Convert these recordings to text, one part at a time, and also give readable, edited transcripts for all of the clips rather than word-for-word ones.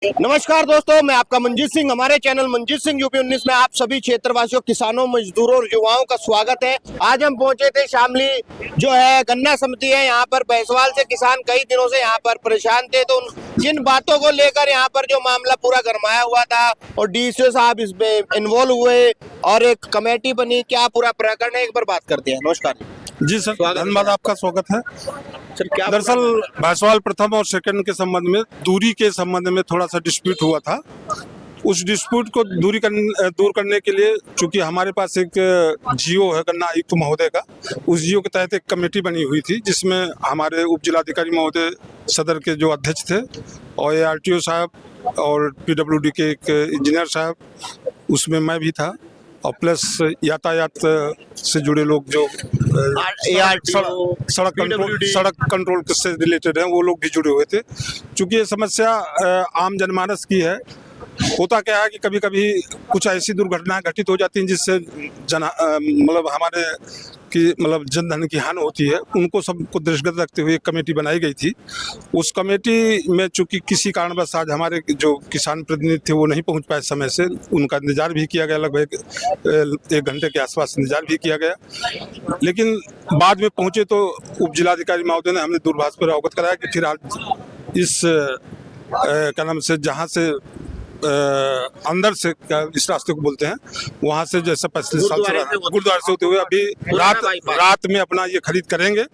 नमस्कार दोस्तों, मैं आपका मंजीत सिंह। हमारे चैनल मंजीत सिंह यूपी 19 में आप सभी क्षेत्रवासियों, किसानों, मजदूरों और युवाओं का स्वागत है। आज हम पहुंचे थे शामली जो है गन्ना समिति है, यहाँ पर भैंसवाल से किसान कई दिनों से यहाँ पर परेशान थे। तो जिन बातों को लेकर यहाँ पर जो मामला पूरा गरमाया हुआ था और डीसीओ साहब इसमें इन्वॉल्व हुए और एक कमेटी बनी, क्या पूरा प्रकरण है, एक बार बात करते हैं। नमस्कार जी सर, धन्यवाद, आपका स्वागत है। सर, क्या दरअसल भैंसवाल प्रथम और सेकंड के संबंध में, दूरी के संबंध में थोड़ा सा डिस्प्यूट हुआ था। उस डिस्प्यूट को दूर करने के लिए, चूंकि हमारे पास एक जियो है गन्ना आयुक्त महोदय का, उस जियो के तहत एक कमेटी बनी हुई थी जिसमें हमारे उप जिलाधिकारी महोदय सदर के जो अध्यक्ष थे और ARTO साहब और PWD के एक इंजीनियर साहब, उसमें मैं भी था, और प्लस यातायात से जुड़े लोग जो सड़क कंट्रोल से रिलेटेड हैं, वो लोग भी जुड़े हुए थे। चूंकि ये समस्या आम जनमानस की है। होता क्या है कि कभी कभी कुछ ऐसी दुर्घटनाएं घटित हो जाती हैं जिससे हमारे जनधन की हानि होती है। उनको सबको दृष्टिगत रखते हुए एक कमेटी बनाई गई थी। उस कमेटी में चूंकि किसी कारणवश आज हमारे जो किसान प्रतिनिधि थे वो नहीं पहुंच पाए समय से, उनका इंतजार भी किया गया, लगभग 1 घंटे के आसपास इंतजार भी किया गया। लेकिन बाद में पहुंचे तो उप जिलाधिकारी महोदय ने हमें दूरभाष पर अवगत कराया कि फिर आज इस क्या नाम से, जहाँ से अंदर से इस रास्ते को बोलते हैं, वहां से जैसे 25 साल से गुरुद्वारे से होते हुए अभी रात में अपना ये खरीद करेंगे।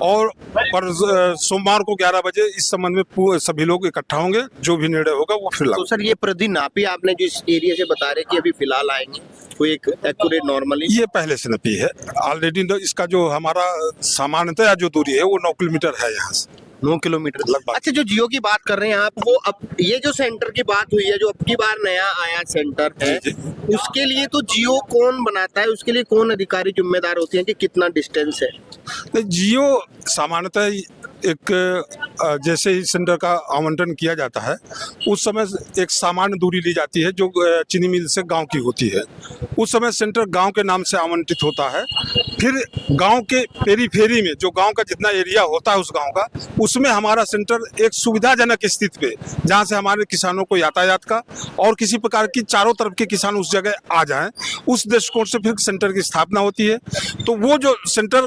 और पर सोमवार को 11 बजे इस संबंध में सभी लोग इकट्ठा होंगे, जो भी निर्णय होगा वो फिर। तो सर, ये प्रतिनापी आपने जिस एरिया से बता रहे कि अभी फिलहाल आएंगे, कोई एक एक्यूरेट नॉर्मली ये पहले से नपी है ऑलरेडी। इसका जो हमारा सामान्यतः जो दूरी है वो 9 किलोमीटर है, यहाँ से 9 किलोमीटर लगभग। अच्छा, जो जियो की बात कर रहे हैं आप, वो अब ये जो सेंटर की बात हुई है, जो अब की बार नया आया सेंटर है, उसके लिए तो जियो कौन बनाता है, उसके लिए कौन अधिकारी जिम्मेदार होते हैं कि कितना डिस्टेंस है? तो जियो सामान्यतः एक जैसे ही सेंटर का आवंटन किया जाता है, उस समय एक सामान्य दूरी ली जाती है जो चीनी मिल से गांव की होती है। उस समय सेंटर गांव के नाम से आवंटित होता है। फिर गांव के पेरीफेरी में जो गांव का जितना एरिया होता है उस गांव का, उसमें हमारा सेंटर एक सुविधाजनक स्थिति पे, जहां से हमारे किसानों को यातायात का और किसी प्रकार की चारों तरफ के किसान उस जगह आ जाएं, उस दृष्टिकोण से फिर सेंटर की स्थापना होती है। तो वो जो सेंटर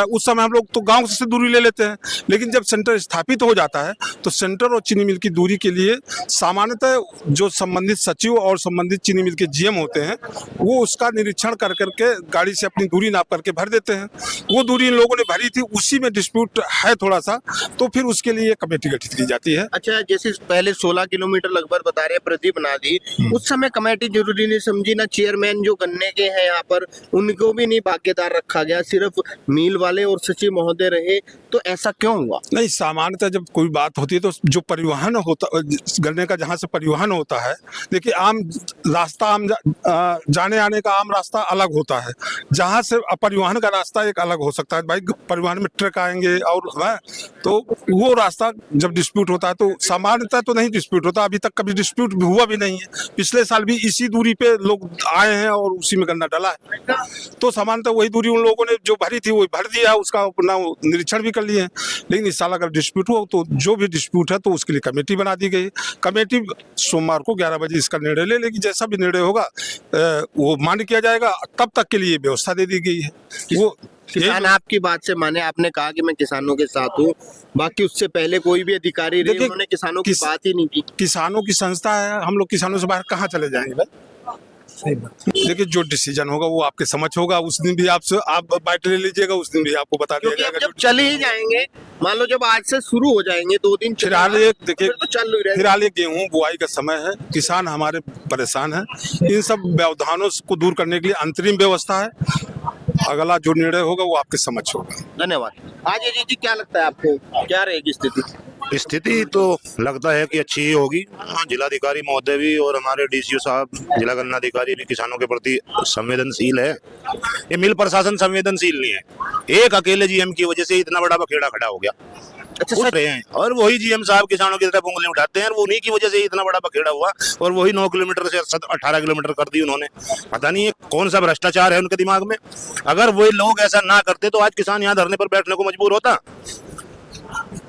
उस समय हम लोग तो गाँव से दूरी ले लेते हैं, लेकिन जब सेंटर स्थापित हो जाता है तो सेंटर और चीनी मिल की दूरी के लिए सामान्यतः जो संबंधित सचिव और संबंधित चीनी मिल के GM होते हैं, वो उसका निरीक्षण कर करके गाड़ी से अपनी दूरी नाप करके भर देते हैं। वो दूरी इन लोगों ने भरी थी, उसी में डिस्प्यूट है थोड़ा सा, तो फिर उसके लिए कमेटी गठित की जाती है। अच्छा, जैसे पहले 16 किलोमीटर लगभग बता रहे हैं प्रति बना दी, उस समय कमेटी जरूरी नहीं समझी ना? चेयरमैन जो गन्ने के हैं यहाँ पर, उनको भी नहीं भागीदार रखा गया, सिर्फ मिल वाले और सचिव महोदय रहे, तो ऐसा क्यों हुआ? नहीं, सामान्यतः जब कोई बात होती है तो जो परिवहन होता गन्ने का, जहाँ से परिवहन होता है, देखिए आम रास्ता, जाने आने का आम रास्ता अलग होता है, जहाँ से परिवहन का रास्ता एक अलग हो सकता है। भाई परिवहन में ट्रक आएंगे और तो वो रास्ता जब डिस्प्यूट होता है तो सामान्यतः तो नहीं डिस्प्यूट होता। अभी तक कभी डिस्प्यूट हुआ भी नहीं है। पिछले साल भी इसी दूरी पे लोग आए हैं और उसी में गन्ना डाला है। तो सामान्यतः वही दूरी उन लोगों ने जो भरी थी वो भर दिया, उसका अपना निरीक्षण भी कर लिए हैं। लेकिन इस साल अगर डिस्प्यूट हुआ तो जो भी डिस्प्यूट है तो उसके लिए कमेटी बना दी गई। कमेटी सोमवार को 11 बजे इसका निर्णय ले लेगी। जैसा भी निर्णय होगा वो मान्य किया जाएगा। तब तक के लिए व्यवस्था दे दी गई है। वो किसान आपकी बात से माने, आपने कहा कि मैं किसानों के साथ हूँ, बाकी उससे पहले कोई भी अधिकारी रहे, उन्होंने किसानों की बात ही नहीं की। किसानों की संस्था है, हम लोग किसानों से बाहर कहाँ चले जाएंगे भाई? सही बात। देखिए, जो डिसीजन होगा वो आपके समझ होगा। उस दिन भी आप बाइट ले लीजिएगा, उस दिन भी आपको बता दिया जाएगा। जब चले ही जाएंगे, मान लो जब आज से शुरू हो जाएंगे, 2 दिन फिलहाल एक देखिए, तो चल रहे, फिलहाल ये गेहूं बुआई का समय है, किसान हमारे परेशान हैं। इन सब व्यवधानों को दूर करने के लिए अंतरिम व्यवस्था है। अगला जो निर्णय होगा वो आपके समझ होगा। धन्यवाद। आज जी, क्या लगता है आपको, क्या रहेगी स्थिति? स्थिति तो लगता है कि अच्छी ही होगी। जिलाधिकारी महोदय भी और हमारे DCO साहब, जिला गन्ना अधिकारी भी किसानों के प्रति संवेदनशील है। ये मिल प्रशासन संवेदनशील नहीं है। एक अकेले GM की वजह से इतना बड़ा बखेड़ा खड़ा हो गया। अच्छा, उठ रहे हैं और वही GM साहब किसानों की तरफ उंगली उठाते हैं और उन्हीं की वजह से इतना बड़ा बखेड़ा हुआ और वही 9 किलोमीटर से 18 किलोमीटर कर दी उन्होंने। पता नहीं ये कौन सा भ्रष्टाचार है उनके दिमाग में। अगर वही लोग ऐसा ना करते तो आज किसान यहाँ धरने पर बैठने को मजबूर होता।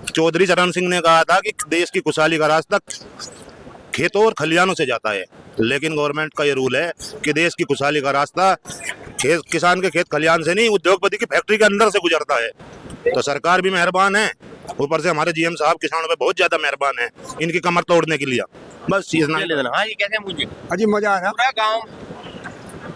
चौधरी चरण सिंह ने कहा था कि देश की खुशहाली का रास्ता खेतों और खलिहानों से जाता है। लेकिन गवर्नमेंट का ये रूल है कि देश की खुशहाली का रास्ता किसान के खेत खलिहान से नहीं, उद्योगपति की फैक्ट्री के अंदर से गुजरता है। तो सरकार भी मेहरबान है, ऊपर से हमारे जीएम साहब किसानों पे बहुत ज्यादा मेहरबान है इनकी कमर तोड़ने के लिए। बस इतना। हाँ, ये कैसे मुझे अजी मजा आ रहा, पूरा गाँव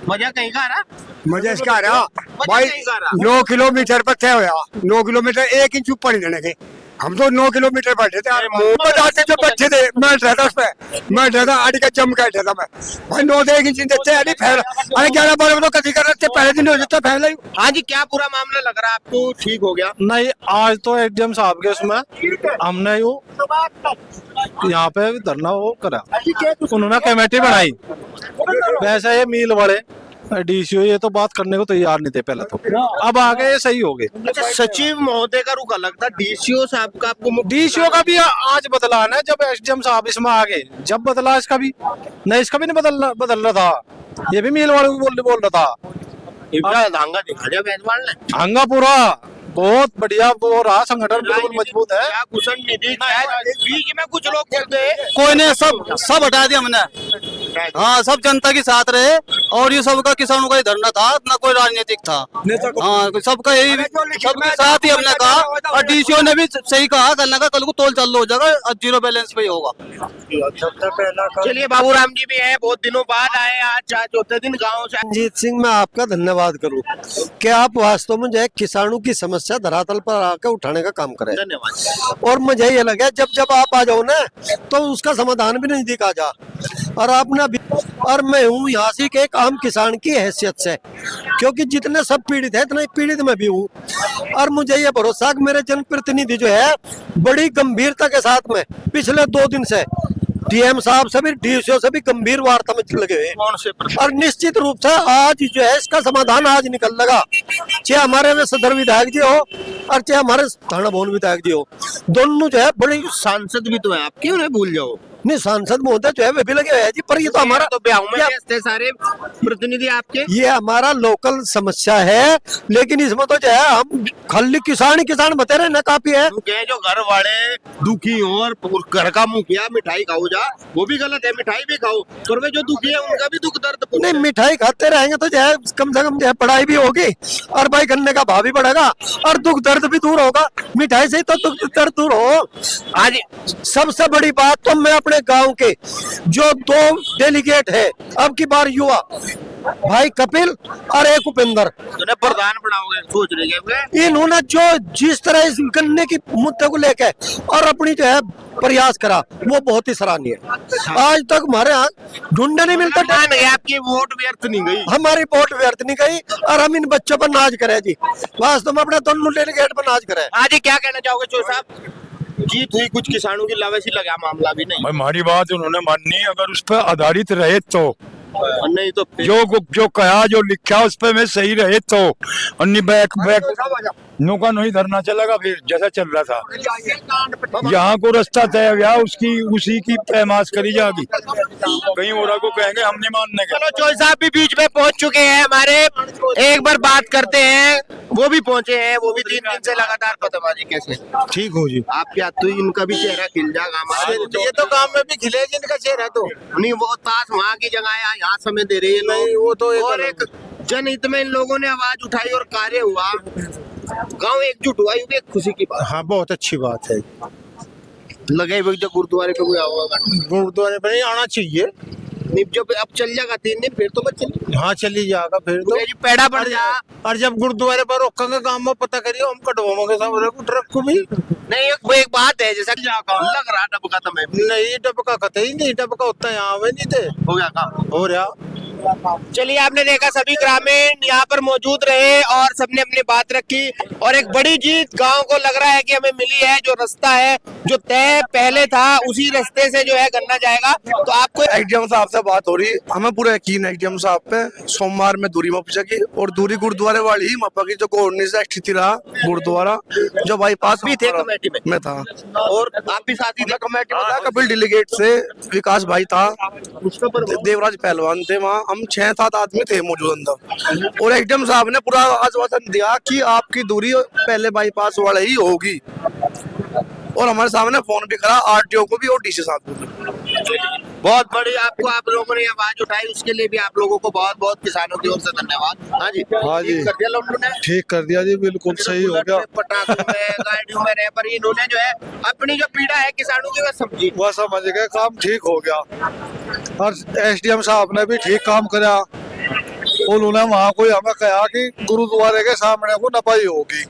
मजा कहीं का आ रहा, मजा इसका आ रहा मजा भाई। कहीं का आ रहा। 9 किलोमीटर पर तय होया, 9 किलोमीटर 1 इंच ऊपर नहीं जाने के। हम तो 9 किलोमीटर बैठे थे, मुंह पर जाते जो बच्चे थे, मैं रहता उस पे, मैं रहता आड़ी का जम कर था मैं भाई। 9 से 1 इंच देते अरे फैल, अरे 11-12 तो कभी कर रहे थे, पहले दिन हो जाता फैल ही। हाँ जी, क्या पूरा मामला लग रहा है आपको ठीक हो गया? नहीं, आज तो एडीएम साहब के उसमें हमने वो यहाँ पे धरना वो करा, उन्होंने कमेटी बनाई। वैसे ये मील वाले डीसीओ ये तो बात करने को तैयार नहीं थे पहले तो, अब आगे ये सही हो गए। अच्छा, सचिव महोदय का रुख अलग था, डीसीओ साहब का आपको डीसीओ का भी आज बदला ना, जब एसडीएम साहब इसमें आ गए, जब बदला इसका भी नहीं, इसका भी नहीं बदल रहा था, ये भी मील वाले को बोल रहा था। धांगा दिखा दिया बैजवाल ने, हंगा पूरा बहुत बढ़िया वो रहा, संगठन बिल्कुल मजबूत है। क्या कुशन निधि, बीच में कुछ लोग बोलते हैं कोई ने सब हटा दिया हमने। हाँ, सब जनता के साथ रहे और ये सबका किसानों का ही धरना था, ना कोई राजनीतिक था। हाँ, सबका यही, सबके साथ ही हमने कहा। और डीसीओ ने भी सही कहा, कल को तोल चालू हो जाएगा और 0 बैलेंस पे ही होगा। चलिए, बाबूराम जी भी है, बहुत दिनों बाद आए, आज चौथे दिन गाँव से। रंजीत सिंह, मैं आपका धन्यवाद करूं कि आप वास्तव में जो है किसानों की समस्या धरातल पर आकर उठाने का काम करें। धन्यवाद। और मुझे ये लगा जब आप आ जाओ ना तो उसका समाधान भी नहीं दिखा जा। और आपने और मैं हूँ यहाँ से एक आम किसान की हैसियत से, क्योंकि जितने सब पीड़ित है इतने पीड़ित मैं भी हूँ। और मुझे ये भरोसा कि मेरे जनप्रतिनिधि जो है बड़ी गंभीरता के साथ में पिछले 2 दिन से डीएम साहब से भी डीसीओ से भी गंभीर वार्ता में लगे हुए हैं। और निश्चित रूप से आज जो है इसका समाधान आज निकल लगा, चाहे हमारे सदर विधायक जी हो और चाहे हमारे थाना भवन विधायक जी हो, दोनों जो है बड़ी। सांसद भी तो है, आप क्यों नहीं भूल जाओ? नहीं, सांसद महोदय जो है वे भी लगे हुए हैं जी, पर ये तो हमारा तो ब्याह में व्यस्त सारे प्रतिनिधि आपके। ये हमारा लोकल समस्या है, लेकिन इसमें तो जो है हम खाली किसान ही किसान बते रहे ना, काफी है। जो घर वाले दुखी हो और घर का मुखिया मिठाई खाओ जा, वो भी गलत है, मिठाई भी खाओ, पर वे जो दुखी है उनका भी दुख दर्द नहीं, मिठाई खाते रहेंगे तो जो है कम से कम जो है पढ़ाई भी होगी और भाई गन्ने का भाव भी बढ़ेगा और दुख दर्द भी दूर होगा। मिठाई से तो दुख दर्द दूर हो। आज सबसे बड़ी बात तो मैं अपने गांव के जो 2 डेलीगेट है, अब की बार युवा भाई कपिल और एक उपेंद्र, प्रधान बनाओगे सोच रहे, इन्होंने जो जिस तरह इस गन्ने की मुद्दे को लेकर और अपनी जो है प्रयास करा वो बहुत ही सराहनीय है। आज तक हमारे यहाँ ढूंढने नहीं मिलता। आपकी वोट व्यर्थ नहीं गई, हमारी वोट व्यर्थ नहीं गई और हम इन बच्चों पर नाज करें जी, वास्तव में अपने दोनों डेलीगेट पर नाज करें। आज क्या कहना चाहोगे चो साहब? जीत हुई, कुछ किसानों की लावेसी लगा मामला भी नहीं। हमारी बात उन्होंने माननी, अगर उस पर आधारित रहे तो, नहीं तो जो कहा जो लिखा उस पर मैं सही रहे तो, अन्य बैक नो का नहीं धरना चलेगा फिर जैसा चल रहा था। यहाँ को रास्ता तय हुआ, उसी की पैमाश करी जाएगी, कहीं और को कहेंगे हम नहीं मानने के। चलो, चोई साहब भी बीच में पहुंच चुके हैं हमारे, एक बार बात करते हैं। वो भी पहुंचे हैं, वो भी 3 दिन से लगातार पतवाजी। कैसे ठीक हो जी, आपके हाथ तो इनका भी चेहरा खिल जाएगा हमारा। ये तो काम में भी खिले जिनका चेहरा तो नहीं, वो ताश वहाँ की जगह है, यहाँ समय दे रहे हैं नहीं, वो तो और एक जनहित में इन लोगों ने आवाज उठाई और कार्य हुआ, गांव एकजुट हुआ, ये भी एक खुशी की बात। हाँ बहुत अच्छी बात है। लगे वक्त गुरुद्वारे पे कोई होगा, गुरुद्वारे पर नहीं आना चाहिए, नहीं जब अब चल जाएगा 3 दिन फिर तो बच्चे हाँ चली जाएगा फिर तो। पैड़ा बढ़ जा, और जब गुरुद्वारे पर रोकेंगे काम में पता करिए हम कटवाओगे सब ट्रक को भी। नहीं, एक बात है, जैसा लग रहा डबका तो मैं नहीं, डबका कतई नहीं, डबका उतना यहाँ में नहीं थे, हो गया काम हो रहा। चलिए, आपने देखा सभी ग्रामीण यहाँ पर मौजूद रहे और सबने अपनी बात रखी और एक बड़ी जीत गांव को लग रहा है कि हमें मिली है। जो रास्ता है जो तय पहले था उसी रास्ते से जो है गन्ना जाएगा। तो आपको एडीएम साहब से बात हो रही, हमें पूरा यकीन है एडीएम साहब पे। सोमवार में दूरी मापी सकी और दूरी गुरुद्वारे वाली ही मापा की, जो गवर्नर से स्थिति रहा गुरुद्वारा जो बाईपास भी थे कमेटी में था और आप भी साथी थे कमेटी में था। कपिल डेलीगेट से विकास भाई था, देवराज पहलवान थे, वहाँ हम 6-7 आदमी थे मौजूद अंदर। और एडीएम साहब ने पूरा आश्वासन दिया कि आपकी दूरी पहले बाईपास वाले ही होगी और हमारे सामने फोन भी करा आरटीओ को भी और डीसी साहब को भी। बहुत बड़ी आपको आप लोगों ने आवाज उठाई, उसके लिए भी आप लोगों को बहुत बहुत किसानों की ओर से धन्यवाद। हाँ जी, हाँ जी। ठीक कर दिया लल्लू ने, ठीक कर दिया जी, बिल्कुल सही हो गया। पटाखों में गाड़ियों में रह पर इन्होंने जो है अपनी जो पीड़ा है किसानों की वह समझी, वह समझ गए, काम ठीक हो गया। और एसडीएम साहब ने भी ठीक काम करा। उन्होंने वहाँ कोई हमें कहा कि गुरुद्वारे के सामने को नपाई होगी।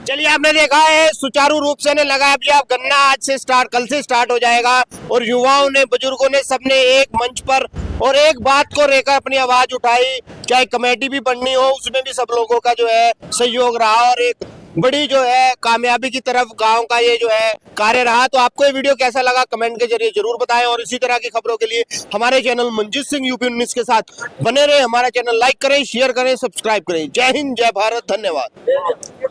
चलिए आपने देखा है सुचारू रूप से ने लगा अभी आप गन्ना आज से स्टार्ट, कल से स्टार्ट हो जाएगा और युवाओं ने, बुजुर्गों ने, सबने एक मंच पर और एक बात को लेकर अपनी आवाज उठाई। चाहे कमेटी भी बननी हो उसमें भी सब लोगों का जो है सहयोग रहा और एक बड़ी जो है कामयाबी की तरफ गांव का ये जो है कार्य रहा। तो आपको ये वीडियो कैसा लगा कमेंट के जरिए जरूर बताएं और इसी तरह की खबरों के लिए हमारे चैनल मंजीत सिंह यूपी 19 के साथ बने रहे। हमारा चैनल लाइक करें, शेयर करें, सब्सक्राइब करें। जय हिंद, जय भारत, धन्यवाद।